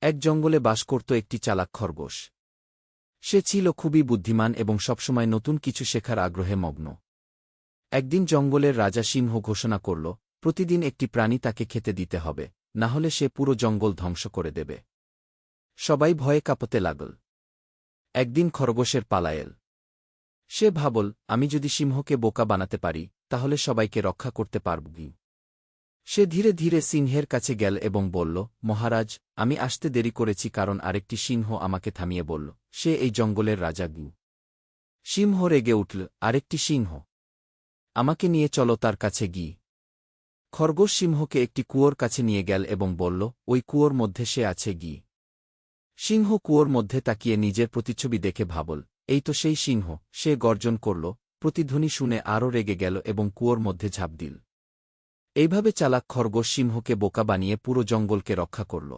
এক জঙ্গলে বাস করত একটি চালাক খরগোশ। সে ছিল খুবই বুদ্ধিমান এবং সবসময় নতুন কিছু শেখার আগ্রহে মগ্ন। একদিন জঙ্গলের রাজা সিংহ ঘোষণা করল, প্রতিদিন একটি প্রাণী তাকে খেতে দিতে হবে, না হলে সে পুরো জঙ্গল ধ্বংস করে দেবে। সবাই ভয়ে কাঁপতে লাগল। একদিন খরগোশের পালা এল। সে ভাবল, আমি যদি সিংহকে বোকা বানাতে পারি তাহলে সবাইকে রক্ষা করতে পারব। সে ধীরে ধীরে সিংহের কাছে গেল এবং বলল, মহারাজ, আমি আসতে দেরি করেছি কারণ আরেকটি সিংহ আমাকে থামিয়ে বলল সে এই জঙ্গলের রাজা। সিংহ রেগে উঠল, আরেকটি সিংহ? আমাকে নিয়ে চলো তার কাছে গিয়ে। খরগোশ সিংহকে একটি কুয়োর কাছে নিয়ে গেল এবং বলল, ওই কুয়োর মধ্যে সে আছে গিয়ে। সিংহ কুয়োর মধ্যে তাকিয়ে নিজের প্রতিচ্ছবি দেখে ভাবল, এই তো সেই সিংহ। সে গর্জন করল, প্রতিধ্বনি শুনে আরও রেগে গেল এবং কুয়োর মধ্যে ঝাঁপ দিল। এইভাবে চালাক খরগোশ সিংহকে বোকা বানিয়ে পুরো জঙ্গলকে রক্ষা করল।